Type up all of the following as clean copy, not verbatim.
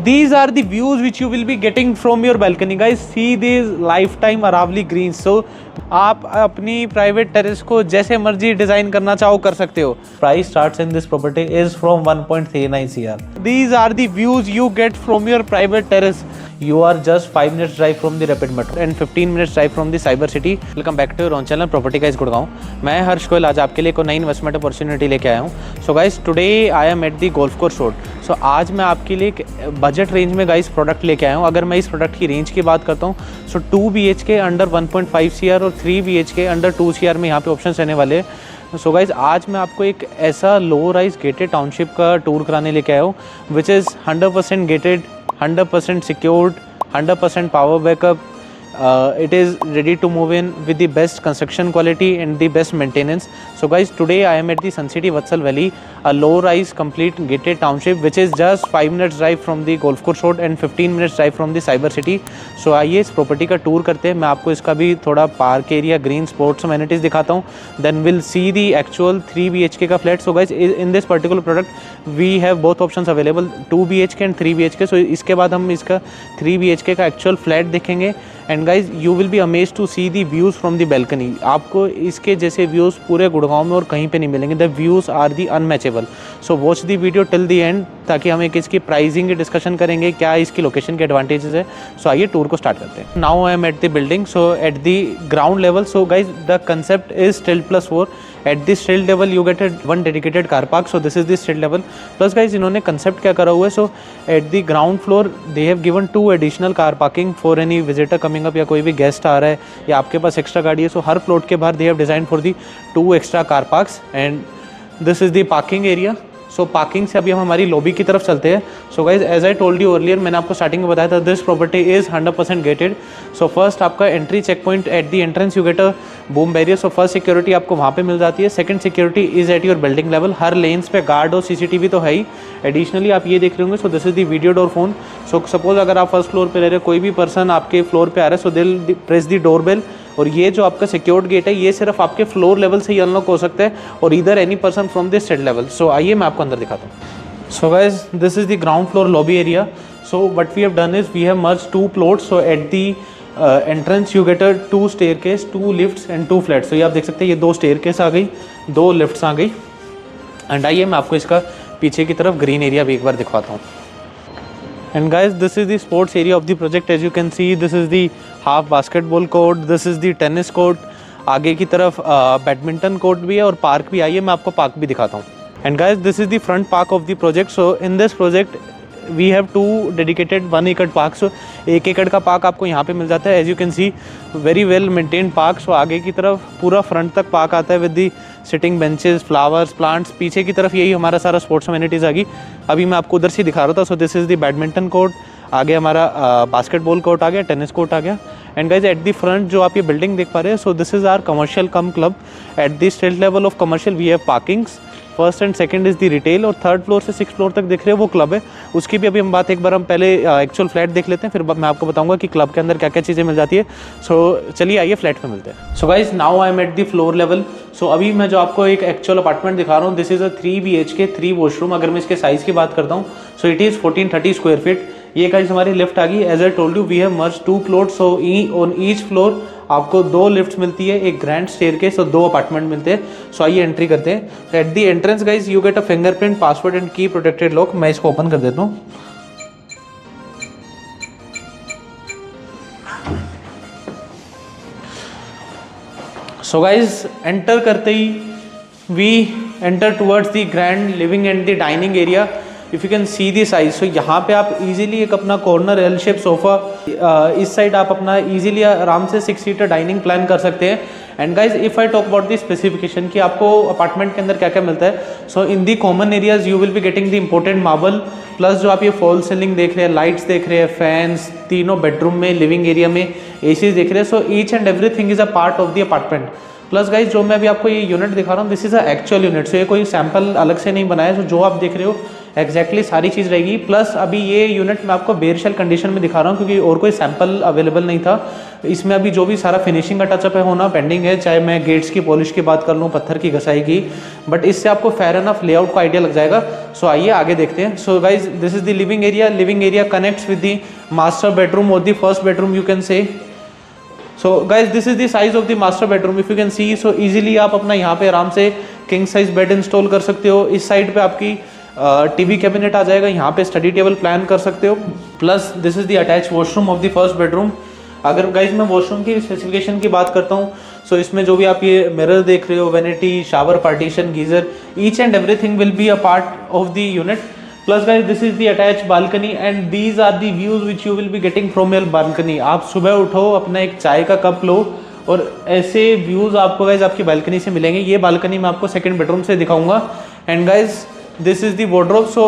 these are the views which you will be getting from your balcony. Guys, see these lifetime Aravali greens. So आप अपनी private terrace को जैसे मर्जी design करना चाहो कर सकते हो. Price starts in this property is from 1.39 CR. These are the views you get from your private terrace. You are just 5 minutes drive from the Rapid Metro and 15 minutes drive from the Cyber City. Welcome back to your own channel Property Guys Gurgaon. मैं हर्ष गोयल आज आपके लिए कोई नई investment opportunity लेके आया हूँ. So guys today I am at the golf course road. सो आज मैं आपके लिए एक बजट रेंज में गाइस प्रोडक्ट लेके आया हूँ. अगर मैं इस प्रोडक्ट की रेंज की बात करता हूँ सो 2 BHK अंडर 1.5 CR और 3 BHK अंडर 2 CR में यहाँ पे ऑप्शन रहने वाले हैं. सो गाइज आज मैं आपको एक ऐसा लो राइज गेटेड टाउनशिप का टूर कराने लेके आया हूँ which is 100% gated, 100% secured, 100% power backup. It is ready to move in with the best construction quality and the best maintenance. So guys, today I am at the Sun City Vatsal Valley, a low-rise complete gated township which is just 5 minutes drive from the golf course road and 15 minutes drive from the Cyber City. So आइए इस property का tour करते हैं. मैं आपको इसका भी थोड़ा park area, green sports amenities दिखाता हूँ. Then we'll see the actual 3 BHK का flat. So guys, in this particular product we have both options available, 2 BHK and 3 BHK. So इसके बाद हम इसका 3 BHK का एक्चुअल फ्लैट देखेंगे. And guys you will be amaze to see the views from the balcony. आपको इसके जैसे views पूरे गुड़गांव में और कहीं पे नहीं मिलेंगे. The views are the unmatchable. So watch the video till the end ताकि हम एक इसकी प्राइसिंग की डिस्कशन करेंगे, क्या इसकी लोकेशन के एडवांटेजेस है. सो आइए टूर को स्टार्ट करते हैं. Now I am at the building. So at the ground level. So guys the concept is stilt +4. At this stilt level you get one dedicated car park. So this is the stilt level. Plus guys इन्होंने concept क्या करा हुआ है. So at the ground floor they have given 2 additional car parking for any visitor coming up, या कोई भी guest आ रहा है या आपके पास एक्स्ट्रा गाड़ी है. सो हर प्लॉट के बाहर they have design for the 2 extra car parks and this is the parking area. So parking से अभी हम हमारी लॉबी की तरफ चलते हैं. So guys as I told you earlier, मैंने आपको स्टार्टिंग में बताया था this property is 100% gated. So first आपका entry check point at the entrance you get a boom barrier. So first security आपको वहाँ पे मिल जाती है. Second security is at your building level. Her lens पे गार्ड और CCTV तो है ही. एडिशनली आप ये देख रहे होंगे. सो this is the video door phone. So suppose अगर आप फर्स्ट फ्लोर पे रह रहे हो, कोई भी पर्सन आपके फ्लोर पे आ रहा है, सो दिल प्रेस द डोर बेल. और ये जो आपका सिक्योर्ड गेट है ये सिर्फ आपके फ्लोर लेवल से ही अनलॉक हो सकता है और इधर any person from this state level. So आइए मैं आपको अंदर दिखाता हूँ. So guys, this is the ground floor lobby area. So what we have done is we have merged 2 plots. So at the entrance you get a 2 staircase, 2 lifts and 2 flats. So ये आप देख सकते हैं ये 2 staircase आ गई, 2 lifts आ गई. And आइए मैं आपको इसका पीछे की तरफ ग्रीन एरिया भी एक बार दिखवाता हूँ. And guys, this is the sports area of the project. As you can see, this is the half basketball court, this is the tennis court. आगे की तरफ बैडमिंटन कोर्ट भी है और पार्क भी. आइए मैं आपको पार्क भी दिखाता हूँ. And guys, this is the front park of the project. So in this project we have 2 dedicated 1 acre park. So 1 एकड़ का पार्क आपको यहाँ पे मिल जाता है. As you can see, very well maintained park. So आगे की तरफ पूरा फ्रंट तक पार्क आता है with the sitting benches, flowers, plants. पीछे की तरफ यही हमारा सारा स्पोर्ट्स अमेनिटीज़ आ गई. अभी मैं आपको उधर से दिखा रहा था. So this is the badminton court. आगे हमारा बास्केटबॉल कोर्ट आ गया, टेनिस कोर्ट आ गया. And guys at the front जो आप ये बिल्डिंग देख पा रहे हैं, so this is our commercial cum club. At the state level of commercial we have parkings. First and second is the retail और थर्ड फ्लोर से 6th फ्लोर तक देख रहे हो वो क्लब है. उसकी भी अभी हम बात एक बार हम पहले एक्चुअल फ्लैट देख लेते हैं, फिर मैं आपको बताऊंगा कि क्लब के अंदर क्या क्या चीज़ें मिल जाती है. सो चलिए आइए फ्लैट पे मिलते हैं. So guys now I am at the floor level. So अभी मैं जो आपको एक एक्चुअल अपार्टमेंट दिखा रहा हूँ, this is a 3 BHK 3 washroom. अगर मैं इसके साइज़ की बात करता हूँ so it is 1430 square feet. ये गाइज हमारी लिफ्ट आ गई. As I told you we have merge 2 plot. So on each floor आपको 2 लिफ्ट मिलती है, एक ग्रैंड स्टेयरकेस और 2 अपार्टमेंट मिलते हैं. सो आइए एंट्री करते हैं. तो at the entrance guys you get a fingerprint, password and की प्रोटेक्टेड लॉक. मैं इसको ओपन कर देता हूँ. सो गाइज एंटर करते ही we enter towards the grand living and the dining area. If you can see the size. So यहाँ पे आप इजीली एक अपना कॉर्नर एल शेप सोफ़ा, इस साइड आप अपना इजीली आराम से 6 सीटर डाइनिंग प्लान कर सकते हैं. And guys if I talk about the specification कि आपको अपार्टमेंट के अंदर क्या क्या मिलता है. So in the common areas you will be getting the important marble. Plus जो आप ये फॉल सीलिंग देख रहे हैं, लाइट्स देख रहे हैं, फैंस, तीनों बेडरूम में, लिविंग एरिया में ACs देख रहे हैं. So each and everything is a part of the apartment. Plus guys जो मैं अभी आपको ये यूनिट दिखा रहा हूँ this is a actual unit. So ये कोई सैम्पल अलग से नहीं बनाया. सो जो आप देख रहे हो एग्जैक्टली सारी चीज़ रहेगी। प्लस अभी ये यूनिट मैं आपको बेयर शेल कंडीशन में दिखा रहा हूँ क्योंकि और कोई सैंपल अवेलेबल नहीं था। इसमें अभी जो भी सारा फिनिशिंग का टचअप है होना पेंडिंग है, चाहे मैं गेट्स की पॉलिश की बात कर लूँ, पत्थर की घसाई की, बट इससे आपको फेयर एनफ लेआउट का आइडिया लग जाएगा। सो आइए आगे देखते हैं। So guys this is the living area. Living area connects with the master bedroom और the first bedroom you can say. So guys this is the size of the master bedroom if you can see. So easily आप अपना यहाँ पे आराम से king size bed install कर सकते हो। इस साइड पे आपकी टीवी कैबिनेट आ जाएगा, यहाँ पे स्टडी टेबल प्लान कर सकते हो। Plus this is the attach washroom of the first bedroom. अगर गाइज मैं वॉशरूम की स्पेसिफिकेशन की बात करता हूँ, सो इसमें जो भी आप ये मिरर देख रहे हो, vanity, shower, partition, geyser, each and everything will be a part of the unit. Plus guys this is the attach balcony and these are the views which you will be getting from your balcony. आप सुबह उठो, अपना एक चाय का cup लो और ऐसे views आपको गाइज आपकी बालकनी से मिलेंगे। ये बालकनी मैं आपको सेकंड बेडरूम से दिखाऊंगा। And guys this is the wardrobe. So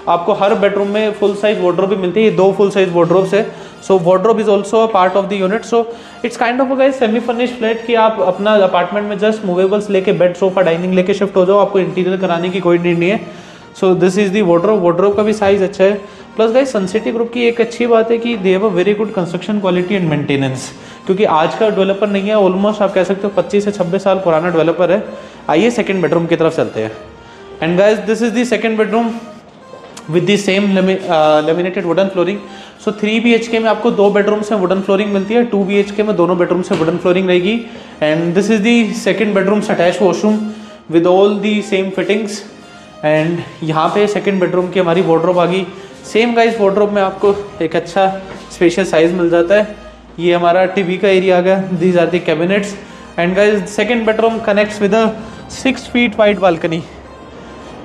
आपको हर बेडरूम में फुल साइज वार्डरोब भी मिलती है। ये 2 फुल साइज वार्डरोब्स है। So wardrobe is also a part of the unit. So it's kind of guys semi furnished flat कि आप अपना अपार्टमेंट में जस्ट मूवेबल्स लेके बेड, सोफा, डाइनिंग लेके शिफ्ट हो जाओ, आपको इंटीरियर कराने की कोई नीड नहीं है। सो this is the wardrobe. Wardrobe का भी साइज अच्छा है। प्लस गाइस सनसिटी ग्रुप की एक अच्छी बात है कि दे have a very good construction quality and maintenance, क्योंकि आज का डेवलपर नहीं है, ऑलमोस्ट आप कह सकते हो 25 से 26 साल पुराना डेवलपर है। आइए सेकंड बेडरूम की तरफ चलते हैं। And guys this is the second bedroom with the same laminated wooden flooring. So 3 BHK में आपको 2 बेडरूम से वुडन फ्लोरिंग मिलती है, 2 BHK में दोनों बेडरूम से वुडन फ्लोरिंग रहेगी। And this is the second bedroom attach washroom with all the same fittings. And यहाँ पे सेकंड बेडरूम की हमारी वार्डरोब आ गई। सेम गाइस वार्डरोब में आपको एक अच्छा स्पेशियल साइज मिल जाता है। ये हमारा टीवी का एरिया आ गया। These are the cabinets. And guys second bedroom connects with a 6 feet wide balcony.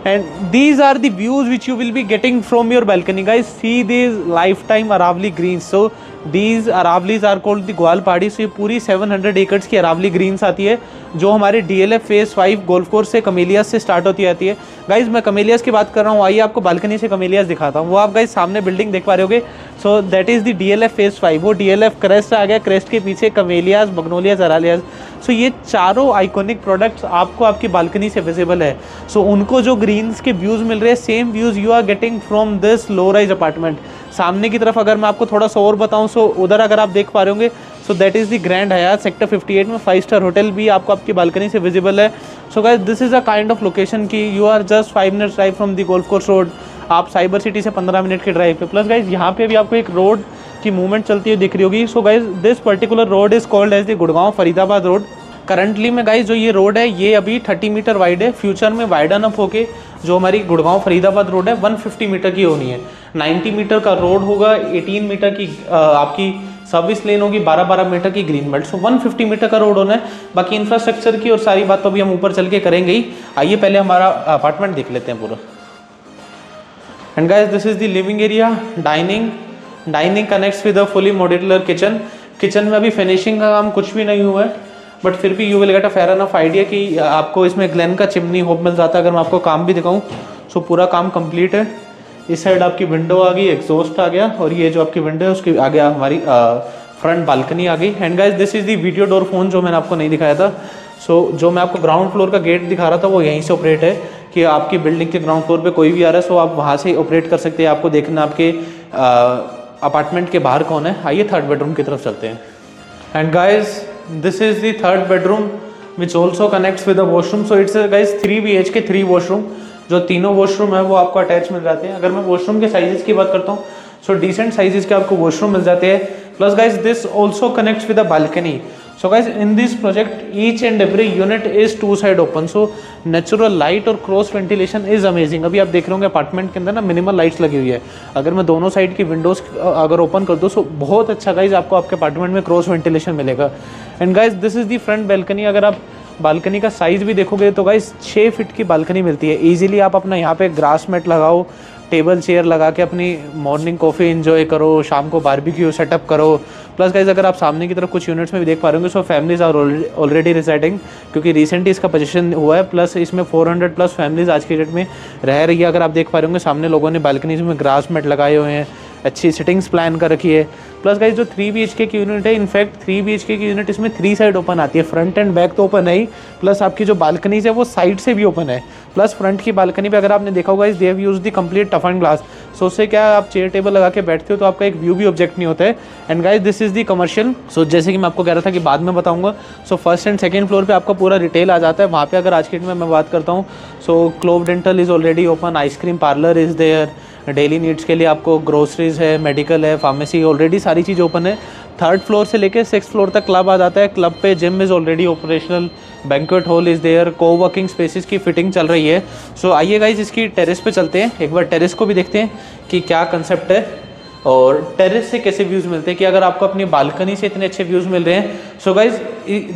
And these are the views which you will be getting from your balcony. Guys, see these lifetime Aravali greens. So these Aravlis are called the ग्वाल पहाड़ी। So ये पूरी 700 एकड़ की Aravalli Green's आती है जो हमारे DLF फेज 5 गोल्फ कोर्स से कमेलियास से स्टार्ट होती आती है। गाइज मैं कमेलियास की बात कर रहा हूँ। आइए आपको बालकनी से कमेलियास दिखाता हूँ। वो आप गाइज सामने बिल्डिंग देख पा रहे होगे। सो that is the DLF phase 5। वो DLF क्रेस्ट आ गया, क्रेस्ट के पीछे कमेलियास, मग्नोलियास, अरालियास। सो ये चारों आइकॉनिक प्रोडक्ट्स आपको आपकी बालकनी से विजिबल है। सो उनको जो ग्रीन्स के व्यूज़ मिल रहे हैं, same views you are getting from this low rise apartment. सामने की तरफ अगर मैं आपको थोड़ा सा और बताऊं, सो उधर अगर आप देख पा रहे होंगे, so that is the grand Hyatt sector 58 में 5 स्टार होटल भी आपको आपकी बालकनी से विजिबल है। So guys this is a kind of location कि you are just 5 minutes drive from the golf course road. आप साइबर सिटी से 15 minute के ड्राइव पे। प्लस गाइज यहाँ पे भी आपको एक रोड की मूवमेंट चलती हुई दिख रही होगी। So guys this particular road is called as the Gurgaon Faridabad road. Currently में गाइज जो ये रोड है ये अभी 30 मीटर वाइड है। फ्यूचर में वाइडन अप होके जो हमारी गुड़गांव फरीदाबाद रोड है 150 मीटर की होनी है। 90 मीटर का रोड होगा, 18 मीटर की आपकी सर्विस लेन होगी, 12-12 मीटर की ग्रीन बेल्ट। सो 150 मीटर का रोड होना है। बाकी इंफ्रास्ट्रक्चर की और सारी बात तो अभी हम ऊपर चल के करेंगे ही। आइए पहले हमारा अपार्टमेंट देख लेते हैं पूरा। And guys this is the living area. Dining connects with a fully modular kitchen. Kitchen में अभी फिनिशिंग का काम कुछ भी नहीं हुआ है, बट फिर भी you will get a fair enough idea कि आपको इसमें ग्लेन का चिमनी होप मिल जाता है। अगर मैं आपको काम भी दिखाऊं, सो पूरा काम कंप्लीट है। इस साइड आपकी विंडो आ गई, एग्जॉस्ट आ गया, और ये जो आपकी विंडो है उसकी आ गया हमारी फ्रंट बालकनी आ गई। And guys this is the video door phone जो मैंने आपको नहीं दिखाया था। सो जो मैं आपको ग्राउंड फ्लोर का गेट दिखा रहा था वो यहीं से ऑपरेट है कि आपकी बिल्डिंग के ग्राउंड फ्लोर पे कोई भी आ रहा है, सो आप वहाँ से ऑपरेट कर सकते हैं। आपको देखना आपके अपार्टमेंट के बाहर कौन है। आइए थर्ड बेडरूम की तरफ चलते हैं। And guys this is the third bedroom which also connects with the washroom. So it's guys 3 BHK 3 washroom. जो तीनों वॉशरूम है वो आपको अटैच मिल जाते हैं। अगर मैं वॉशरूम के साइजेस की बात करता हूँ, सो डिसेंट साइजेस के आपको वॉशरूम मिल जाते हैं। Plus guys this also connects with a balcony. So guys in this project each and every unit is 2 side open. So natural light और क्रॉस वेंटिलेशन इज अमेजिंग। अभी आप देख रहे होंगे अपार्टमेंट के अंदर ना मिनिमल लाइट्स लगी हुई है। अगर मैं दोनों साइड की विंडोज अगर ओपन कर दूँ, सो बहुत अच्छा गाइज आपको आपके अपार्टमेंट में क्रॉस वेंटिलेशन मिलेगा। And guys this is the front balcony. अगर आप बालकनी का साइज़ भी देखोगे तो गाइस 6 फीट की बालकनी मिलती है। इजीली आप अपना यहाँ पे ग्रास मैट लगाओ, टेबल चेयर लगा के अपनी मॉर्निंग कॉफ़ी एंजॉय करो, शाम को बारबेक्यू सेटअप करो। प्लस गाइस अगर आप सामने की तरफ कुछ यूनिट्स में भी देख पा रहे होंगे, सो फैमिलीज आर ऑलरेडी रिसाइडिंग, क्योंकि रिसेंटली इसका पोजीशन हुआ है। प्लस इसमें 400 प्लस फैमिलीज आज की डेट में रह रही है। अगर आप देख पा रहे होंगे सामने लोगों ने बालकनीज में ग्रास मैट लगाए हुए हैं, अच्छी सिटिंग्स प्लान कर रखी है। प्लस गाइस जो 3 BHK की यूनिट है, इनफैक्ट 3 BHK की यूनिट इसमें 3 साइड ओपन आती है, फ्रंट एंड बैक तो ओपन है ही, प्लस आपकी जो बालकनीज है वो साइड से भी ओपन है। प्लस फ्रंट की बालकनी पे अगर आपने देखा होगा, they have used the complete tough and glass, so उससे क्या आप चेयर टेबल लगा के बैठते हो तो आपका एक व्यू भी ऑब्जेक्ट नहीं होता है। And guys this is the commercial, so जैसे कि मैं आपको कह रहा था कि बाद में बताऊंगा, so first and second floor पे आपका पूरा रिटेल आ जाता है। वहाँ पे अगर आज की डेट में मैं बात करता हूँ, so Clove Dental is already open, ice cream parlour is there, daily needs के लिए आपको ग्रोसरीज है, मेडिकल है, फार्मेसी, ऑलरेडी सारी चीज़ ओपन है। थर्ड फ्लोर से लेके 6th फ्लोर तक क्लब आ जाता है। क्लब पे gym is already operational, banquet hall is there, coworking spaces की फिटिंग चल रही है। सो आइए गाइज इसकी टेरेस पे चलते हैं, एक बार टेरेस को भी देखते हैं कि क्या कंसेप्ट है और टेरेस से कैसे व्यूज़ मिलते हैं, कि अगर आपको अपनी बालकनी से इतने अच्छे व्यूज़ मिल रहे हैं। So guys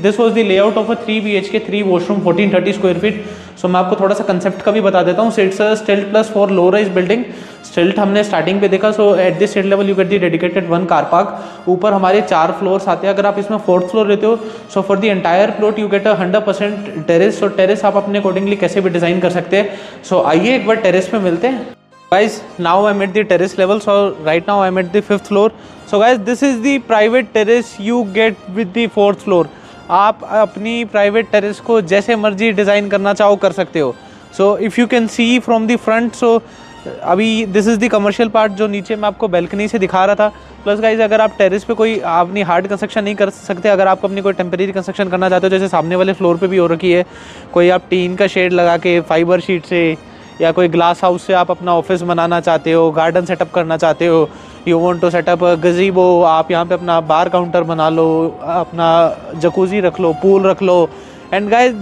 this was the layout of a 3 BHK 3 washroom 1430 square feet. So मैं आपको थोड़ा सा कंसेप्ट का भी बता देता हूँ। इट्स अ स्टिल्ट प्लस 4 लो राइज बिल्डिंग। स्टिल्ट हमने स्टार्टिंग पे देखा, so at this stilt level you get the dedicated 1 car park. ऊपर हमारे 4 फ्लोर्स आते हैं, अगर आप इसमें 4th फ्लोर रहते हो, so for the entire plot you get 100% terrace. So terrace आप अपने अकॉर्डिंगली कैसे भी डिज़ाइन कर सकते हैं। सो आइए एक बार टेरेस पे मिलते हैं। Guys, now I'm at the terrace level, so right now I'm at the 5th floor. So guys, this is the private terrace you get with the 4th floor. आप अपनी private terrace को जैसे मर्जी design करना चाहो कर सकते हो। So if you can see from the front, so अभी this is the commercial part जो नीचे मैं आपको balcony से दिखा रहा था। प्लस गाइज अगर आप टेरेस पे कोई अपनी हार्ड कंस्ट्रक्शन नहीं कर सकते, अगर आप अपनी कोई टेम्परेरी कंस्ट्रक्शन करना चाहते हो, जैसे सामने वाले फ्लोर पे भी हो रखी है, कोई आप टीन का शेड लगा के फाइबर शीट से या कोई ग्लास हाउस से आप अपना ऑफिस बनाना चाहते हो, गार्डन सेटअप करना चाहते हो, यू वांट टू सेटअप गज़ीबो, आप यहाँ पे अपना बार काउंटर बना लो, अपना जकूज़ी रख लो, पूल रख लो। And guys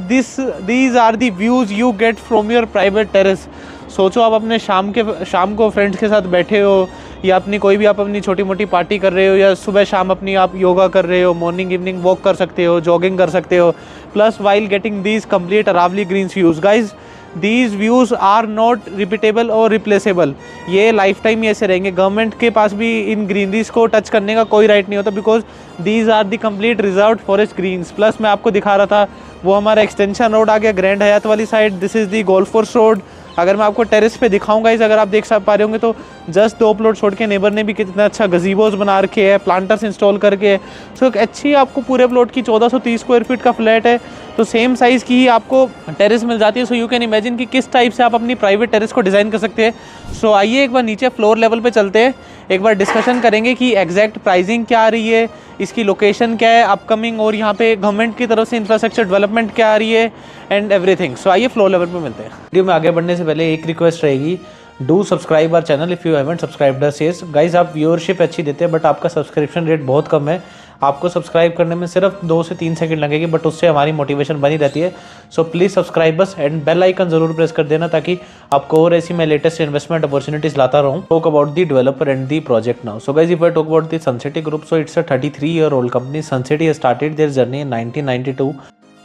these are the views you get from your private terrace. सोचो आप अपने शाम को फ्रेंड्स के साथ बैठे हो, या अपनी कोई भी आप अपनी छोटी मोटी पार्टी कर रहे हो, या सुबह शाम अपनी आप योगा कर रहे हो, मॉर्निंग इवनिंग वॉक कर सकते हो, जॉगिंग कर सकते हो, plus while getting these complete Aravali greens views. Guys these views are not repeatable और रिप्लेसेबल, ये लाइफ टाइम ही ऐसे रहेंगे। गवर्नमेंट के पास भी इन ग्रीनरीज को टच करने का कोई राइट नहीं होता, because these are the complete reserve forest greens. Plus मैं आपको दिखा रहा था वो हमारा एक्सटेंशन रोड आ गया ग्रैंड हयात वाली side, this is the golf course road. अगर मैं आपको टेरेस पे दिखाऊंगा इस, अगर आप देख पा रहे होंगे तो जस्ट 2 प्लॉट छोड़ के नेबर ने भी कितना अच्छा गजीबोज बना रखे हैं, प्लांटर्स इंस्टॉल करके। सो एक अच्छी आपको पूरे प्लॉट की 1430 स्क्वायर फीट का फ्लैट है, तो सेम साइज़ की ही आपको टेरेस मिल जाती है। सो यू कैन इमेजिन कि किस टाइप से आप अपनी प्राइवेट टेरेस को डिज़ाइन कर सकते हैं। सो आइए एक बार नीचे फ्लोर लेवल पे चलते हैं, एक बार डिस्कशन करेंगे कि एग्जैक्ट प्राइसिंग क्या आ रही है, इसकी लोकेशन क्या है अपकमिंग, और यहाँ पे गवर्नमेंट की तरफ से इंफ्रास्ट्रक्चर डेवलपमेंट क्या आ रही है एंड एवरीथिंग। सो आइए फ्लोर लेवल पे मिलते हैं। वीडियो में आगे बढ़ने से पहले एक रिक्वेस्ट रहेगी, do subscribe our channel if you haven't subscribed us. Yes guys, आप व्यूअरशिप अच्छी देते हैं बट आपका सब्सक्रिप्शन रेट बहुत कम है। आपको सब्सक्राइब करने में सिर्फ 2 से 3 सेकंड लगेगी, बट उससे हमारी मोटिवेशन बनी रहती है। So please subscribe us and bell icon जरूर प्रेस कर देना, ताकि आपको और ऐसी मैं लेटेस्ट इन्वेस्टमेंट अपॉर्चुनिटीज लाता रहूँ। Talk about the developer and the project now. So guys if I talk about the Sun City group, so it's a 33-year-old company. Sun City started their journey in 1992।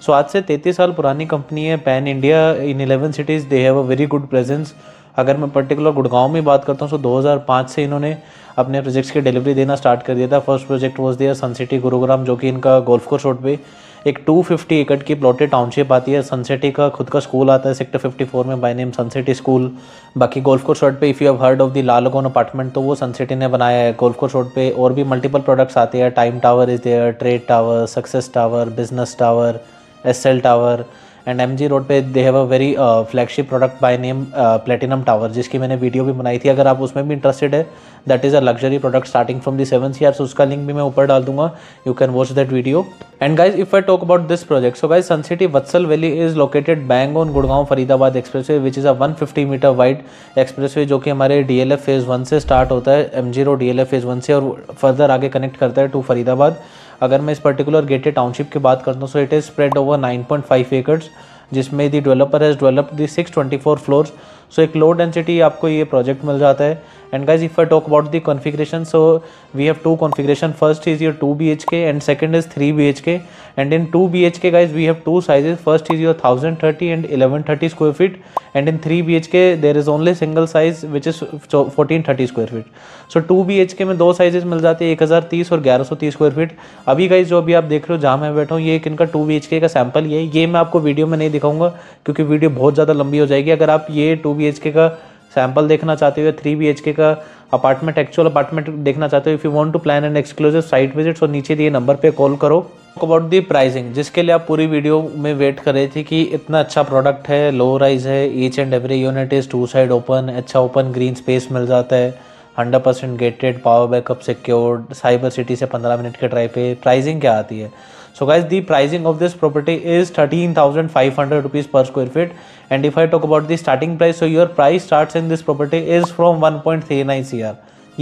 सो आज से 33 साल पुरानी कंपनी है, pan India in 11 cities, they have a very good presence. अगर मैं particular Gurgaon में बात करता हूँ, सो 2005 से इन्होंने अपने प्रोजेक्ट्स की डिलीवरी देना स्टार्ट कर दिया था। First project was their Suncity Gurugram, जो कि इनका गोल्फ कोर्स रोड पे एक 250 एकड़ की प्लॉटेड टाउनशिप आती है। सनसिटी का खुद का स्कूल आता है सेक्टर 54 में, बाय नेम सनसिटी स्कूल। बाकी गोल्फ कोर्स रोड पे if you have heard of the लालगोन अपार्टमेंट, तो वो सनसिटी ने बनाया है। गोल्फ कोर्स रोड पे और भी मल्टीपल प्रोडक्ट्स आते हैं, time tower is there, trade tower, success tower, business tower, SL tower. And MG road पे they have a very flagship product by name platinum tower, जिसकी मैंने वीडियो भी बनाई थी। अगर आप उसमें भी इंटरेस्टेड है, that is a luxury product starting from the 7 CR, so उसका लिंक भी मैं ऊपर डाल दूंगा, you can watch that video. And guys if I talk about this project, so guys Suncity Vatsal valley is located bang on Gurgaon Faridabad expressway, which is a 150 meter wide expressway, जो कि हमारे DLF phase 1 से स्टार्ट होता है, MG रोड DLF फेज़ 1 से, और further आगे connect करता है टू फरीदाबाद। अगर मैं इस पर्टिकुलर गेटेड टाउनशिप की बात करता हूँ, so it is spread over 9.5 acres, जिसमें the developer has developed the 624 floors. So एक लो डेंसिटी आपको ये प्रोजेक्ट मिल जाता है। And guys if I talk about the configuration, so we have 2 configuration, first is your 2 BHK and second is 3 BHK। And in 2 BHK guys we have 2 sizes, first is your 1030 and 1130 square feet, and in 3 BHK there is only single size which is 1430 square feet. So 2 BHK में 2 sizes मिल जाते हैं, 1030 और 1130 square feet. अभी guys जो अभी आप देख रहे हो जहाँ मैं बैठा हूँ, ये एक इनका 2 BHK का सैंपल ये मैं आपको वीडियो में नहीं दिखाऊंगा क्योंकि वीडियो बहुत ज़्यादा लंबी हो जाएगी। अगर आप ये 2 BHK का सैंपल देखना चाहते हो, 3 BHK का अपार्टमेंट, एक्चुअल अपार्टमेंट देखना चाहते हो, if you want to plan an exclusive site visit, तो नीचे दिए नंबर पे कॉल करो। अबाउट दी प्राइसिंग, जिसके लिए आप पूरी वीडियो में वेट कर रहे थे कि इतना अच्छा प्रोडक्ट है, लो राइज है, each and every unit is 2 side open, अच्छा ओपन ग्रीन स्पेस मिल जाता है, 100% gated, power backup secured, cyber city से 15 मिनट के ड्राइव पे। प्राइसिंग क्या आती है? So guys, the pricing of this property is 13,500 rupees per square feet, and if I talk about the starting price, so your price starts in this property is from 1.39 CR.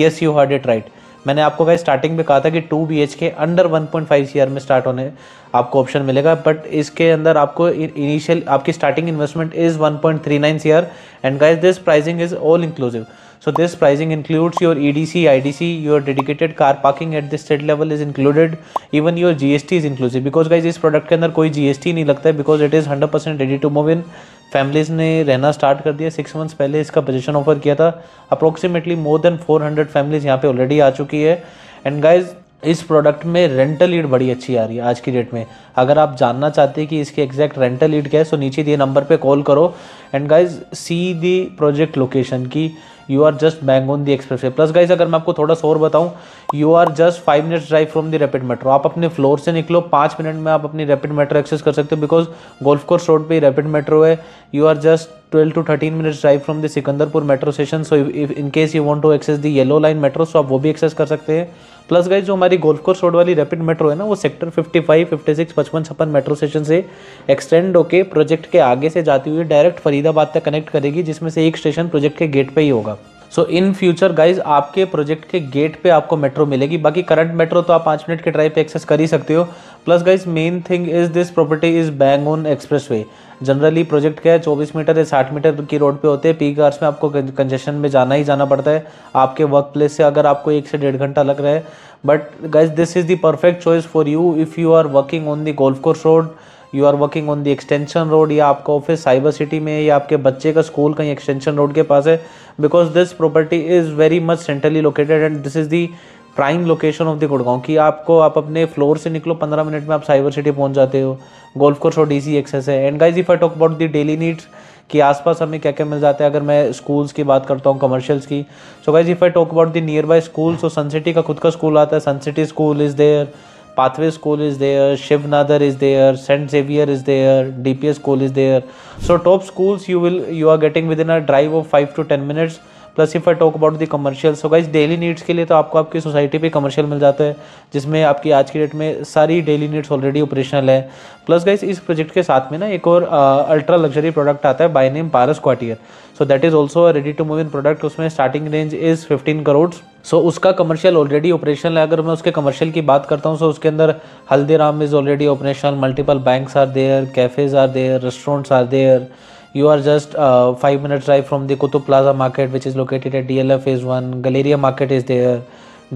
Yes, you heard it right. मैंने आपको guys starting में कहा था कि 2 BHK under 1.5 CR में start होने आपको option मिलेगा, बट इसके अंदर आपको इनिशियल आपकी starting investment is 1.39 CR, and guys this pricing is all inclusive. So this pricing includes your EDC, IDC, your dedicated car parking at the state level is included, even your GST is inclusive, because guys इस product के अंदर कोई GST नहीं लगता है, because it is 100% ready to move in. Families ने रहना start कर दिया, 6 मंथ्स पहले इसका पोजीशन ऑफर किया था, अप्रोक्सीमेटली मोर देन 400 फैमिलीज यहाँ पे ऑलरेडी आ चुकी है. एंड गाइज इस प्रोडक्ट में रेंटल ईड बड़ी अच्छी आ रही है आज की डेट में. अगर आप जानना चाहते हैं कि इसकी एग्जैक्ट रेंटल ईड क्या है, सो नीचे दिए नंबर पे कॉल करो. And guys see the project location की, you are just bang on the expressway. Plus guys अगर मैं आपको थोड़ा सा और बताऊं, you are just 5 minutes drive from the rapid metro. आप अपने फ्लोर से निकलो, 5 मिनट में आप अपनी रैपिड मेट्रो एक्सेस कर सकते हो, बिकॉज गोल्फ कोर्स रोड पे रैपिड मेट्रो है. You are just 12 to 13 minutes drive from the Sikandarpur metro station. So if in case you want to access the yellow line metro, so आप वो भी access कर सकते हैं. प्लस गाइज जो हमारी गोल्फ कोर्स रोड वाली रैपिड मेट्रो है ना, वो सेक्टर 55, 56, 55, 56 मेट्रो स्टेशन से एक्सटेंड होके प्रोजेक्ट के आगे से जाती हुई डायरेक्ट फरीदाबाद तक कनेक्ट करेगी, जिसमें से एक स्टेशन प्रोजेक्ट के गेट पे ही होगा. सो इन फ्यूचर गाइज आपके प्रोजेक्ट के गेट पे आपको मेट्रो मिलेगी. बाकी करंट मेट्रो तो आप 5 मिनट के ड्राइव पे एक्सेस कर ही सकते हो. Plus guys main thing is this property is bang on express way. Generally project क्या है, 24 मीटर या 60 मीटर की रोड पे होते हैं. पीक आवर्स में आपको कंजेशन में जाना ही जाना पड़ता है आपके वर्क प्लेस से, अगर आपको 1 से 1.5 घंटा लग रहा है. But guys this is the perfect choice for you if you are working on the golf course road, you are working on the extension road, या आपका ऑफिस साइबर सिटी में है, या आपके बच्चे का स्कूल कहीं एक्सटेंशन रोड के पास है. Because this property is very much centrally located, and this is the prime location of the Gurgaon की. आपको आप अपने फ्लोर से निकलो, 15 मिनट में आप साइबर सिटी पहुंच जाते हो. Golf course road easy access है. And guys if I talk about the daily needs कि आसपास हमें क्या क्या मिल जाता है, अगर मैं स्कूल्स की बात करता हूँ, कमर्शियल्स की. So guys if I talk about the nearby school, so Sun City का खुद का स्कूल आता है, Sun City school is there, Pathway School is there, Shiv Nadar is there, St. Xavier is there, DPS School is there. So top schools you are getting within a drive of 5 to 10 minutes. Plus if I talk about the commercial, so guys daily needs के लिए तो आपको आपकी society पे commercial मिल जाता है, जिसमें आपकी आज की डेट में सारी डेली नीड्स ऑलरेडी ऑपरेशनल है. प्लस गाइज इस प्रोजेक्ट के साथ में ना एक और अल्ट्रा लग्जरी प्रोडक्ट आता है by name Paras Quartier. So that is also ready to move in product. उसमें starting range is 15 crore. So उसका कमर्शियल ऑलरेडी ऑपरेशनल है. अगर मैं उसके कमर्शियल की बात करता हूँ, सो उसके अंदर Haldiram is already operational, multiple banks are there, cafes are there, restaurants are there. You are just 5 minutes drive from the Kutub Plaza market, which is located at DLF phase 1. Galleria market is there.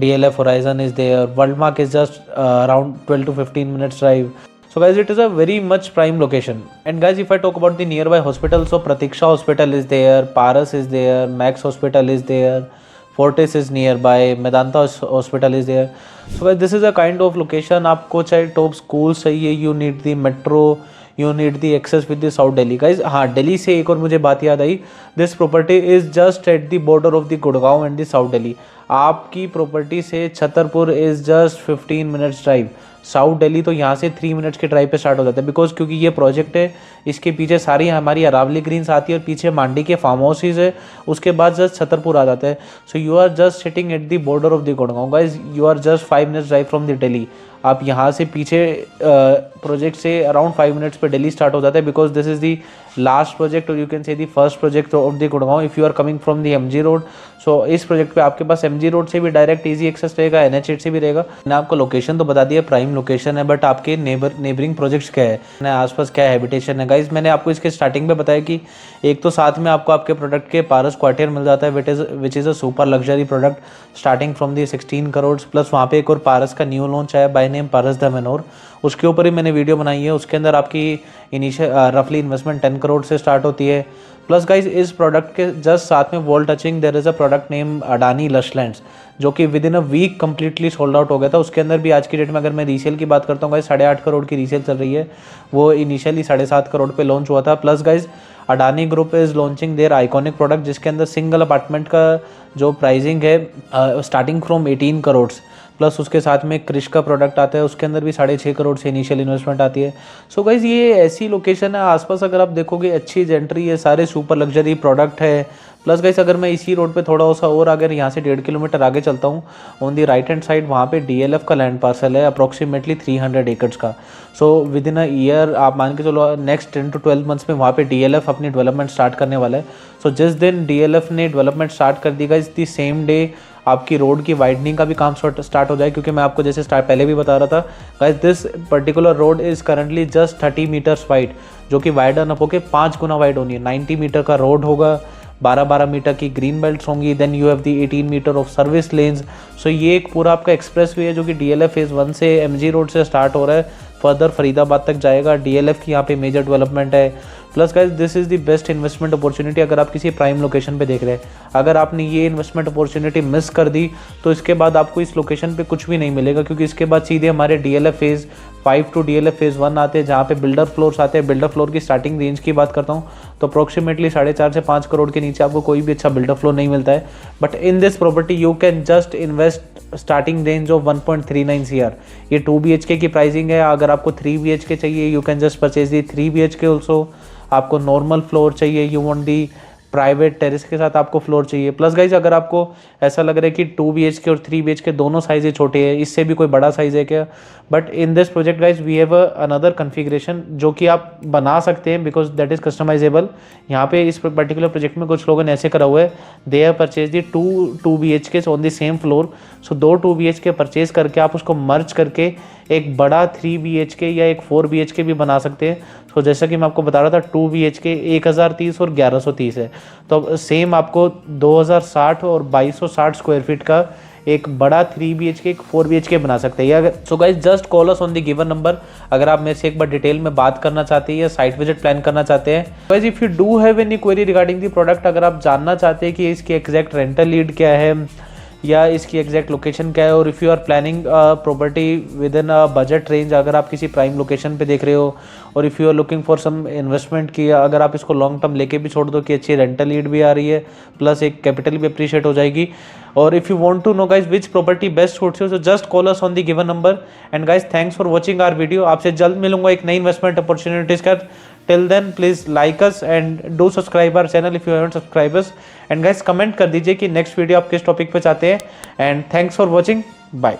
DLF Horizon is there. Worldmark is just around 12 to 15 minutes drive. So guys, it is a very much prime location. And guys, if I talk about the nearby hospital, so Pratiksha Hospital is there, Paras is there, Max Hospital is there, Fortis is nearby, Medanta Hospital is there. So guys, this is a kind of location. आपको चाहे top schools चाहिए, you need the metro, you need the access with the south Delhi. Guys हाँ, दिल्ली से एक और मुझे बात याद आई, this property is just at the border of the Gurgaon and the south Delhi. आपकी प्रॉपर्टी से Chhatarpur is just 15 minutes drive. South Delhi तो यहाँ से 3 मिनट्स के ड्राइव पे स्टार्ट हो जाता है, बिकॉज क्योंकि ये प्रोजेक्ट है, इसके पीछे सारी हमारी अरावली ग्रीन्स आती है और पीछे मांडी के फार्म हाउसेज है, उसके बाद जस्ट छतरपुर आ जाता है. So you are just sitting at the border of the Gurgaon. Guys you are just 5 minutes drive from the Delhi. आप यहाँ से पीछे प्रोजेक्ट से अराउंड 5 मिनट्स पे दिल्ली स्टार्ट हो जाता है, because this is the last project और you can say the first project of the Gurgaon if you are coming from the MG road. So इस प्रोजेक्ट पे आपके पास MG रोड से भी डायरेक्ट ईजी एक्सेस रहेगा, NH8 से भी रहेगा. मैंने आपको लोकेशन तो बता दिया, प्राइम लोकेशन है, बट आपके नेबरिंग प्रोजेक्ट्स क्या है, आसपास क्या हैबिटेशन है. गाइज मैंने आपको इसके स्टार्टिंग में बताया कि एक तो साथ में आपको आपके प्रोडक्ट के पारस क्वार्टियर मिल जाता है, विच is a super luxury product starting from the 16 crore. Plus वहाँ पे एक और पारस का न्यू लॉन्च आया bye name Paras the Manor, उसके ऊपर ही मैंने वीडियो बनाई है. उसके अंदर आपकी इनिशियल रफली इन्वेस्टमेंट 10 करोड़ से स्टार्ट होती है. प्लस गाइज इस प्रोडक्ट के जस्ट साथ में wall touching there is a product name Adani Lushlands, जो कि within a week completely sold out हो गया था. उसके अंदर भी आज की डेट में अगर मैं रीसेल की बात करता हूँ गाइज, 8.5 करोड़ की रीसेल चल रही है. वो इनिशियली 7.5 करोड़ पे लॉन्च हुआ था. Plus guys Adani group is launching there iconic product, जिसके अंदर सिंगल अपार्टमेंट का जो प्राइसिंग है स्टार्टिंग फ्रॉम 18 करोड़, प्लस उसके साथ में क्रिश का प्रोडक्ट आता है, उसके अंदर भी 6.5 करोड़ से इनिशियल इन्वेस्टमेंट आती है। सो गाइज ये ऐसी लोकेशन है, आसपास अगर आप देखोगे अच्छी जेंट्री है, सारे सुपर लग्जरी प्रोडक्ट है। प्लस गाइस अगर मैं इसी रोड पे थोड़ा सा और अगर यहाँ से 1.5 किलोमीटर आगे चलता हूँ, on the right hand side वहाँ पे DLF का लैंड पार्सल है अप्रॉक्सीमेटली 300 एकर्स का। So with in a year आप मान के चलो नेक्स्ट 10 to 12 मंथ्स में वहाँ पे DLF अपनी डेवलपमेंट स्टार्ट करने वाला है। सो जिस दिन DLF ने डेवलपमेंट स्टार्ट कर दी गाइस, दी सेम डे आपकी रोड की वाइडनिंग का भी काम स्टार्ट हो जाए, क्योंकि मैं आपको जैसे पहले भी बता रहा था guys, this particular road is currently just 30 meters wide, जो कि वाइडन अप होकर 5 गुना वाइड होनी है। 90 मीटर का रोड होगा, 12 मीटर की ग्रीन बेल्ट होंगी, then you have the 18 meter of service lanes. सो ये एक पूरा आपका एक्सप्रेस वे है जो कि DLF फेज़ 1 से MG रोड से स्टार्ट हो रहा है, फर्दर फरीदाबाद तक जाएगा। DLF की यहाँ पे मेजर डेवलपमेंट है। Plus guys this is the best investment opportunity अगर आप किसी प्राइम लोकेशन पे देख रहे हैं। अगर आपने ये इन्वेस्टमेंट अपॉर्चुनिटी मिस कर दी तो इसके बाद आपको इस लोकेशन पे कुछ भी नहीं मिलेगा, क्योंकि इसके बाद सीधे हमारे DLF phase 5 to DLF phase 1 आते हैं, जहाँ पे बिल्डर फ्लोर्स आते हैं। बिल्डर फ्लोर की स्टार्टिंग रेंज की बात करता हूँ तो अप्रॉक्सीमेटली 4.5 से 5 करोड़ के नीचे आपको कोई भी अच्छा बिल्डर फ्लोर नहीं मिलता है। But in this property you can just invest starting range of 1.39 CR। ये 2 BHK की प्राइसिंग है। अगर आपको 3 BHK चाहिए you can just purchase the 3 BHK also. आपको नॉर्मल फ्लोर चाहिए, you want the private terrace के साथ आपको फ्लोर चाहिए। प्लस गाइज अगर आपको ऐसा लग रहा है कि 2 BHK और 3 BHK दोनों साइज़ छोटे हैं, इससे भी कोई बड़ा साइज़ है क्या, but in this project guys we have another configuration जो कि आप बना सकते हैं, बिकॉज दैट इज़ कस्टमाइजेबल। यहाँ पे इस पर्टिकुलर प्रोजेक्ट में कुछ लोगों ने ऐसे करा हुआ है, they have purchase the 2 BHK on the same floor. So 2 BHK purchase करके आप उसको मर्ज करके एक बड़ा 3 BHK या एक 4 BHK भी बना सकते हैं। सो जैसा कि मैं आपको बता रहा था 2 BHK 1030 और 1130 है, तो अब सेम आपको 2060 और 2260 स्क्वायर फीट का एक बड़ा 3 BHK एक 4 BHK बना सकते हैं। अगर so guys just call us on the given number अगर आप मेरे से एक बार डिटेल में बात करना चाहते हैं या साइट विजिट प्लान करना चाहते हैं। Guys if you do have any query regarding the product, अगर आप जानना चाहते हैं कि इसकी एग्जैक्ट रेंटल लीड क्या है या इसकी एग्जैक्ट लोकेशन क्या है, और if you are planning property within a budget range, अगर आप किसी प्राइम लोकेशन पे देख रहे हो, और if you are looking for some investment की, अगर आप इसको लॉन्ग टर्म लेके भी छोड़ दो कि अच्छी रेंटल लीड भी आ रही है प्लस एक कैपिटल भी अप्रिशिएट हो जाएगी, और if you want to know guys which property best suits you, so just call us on the given number. And guys thanks for watching our video. आपसे जल्द मिलूंगा एक नई इन्वेस्टमेंट अपॉर्चुनिटीज़ का। Till then please like us and do subscribe our channel if you haven't subscribed us, and guys comment कर दीजिए कि next video आप किस टॉपिक पे चाहते हैं। And thanks for watching, bye.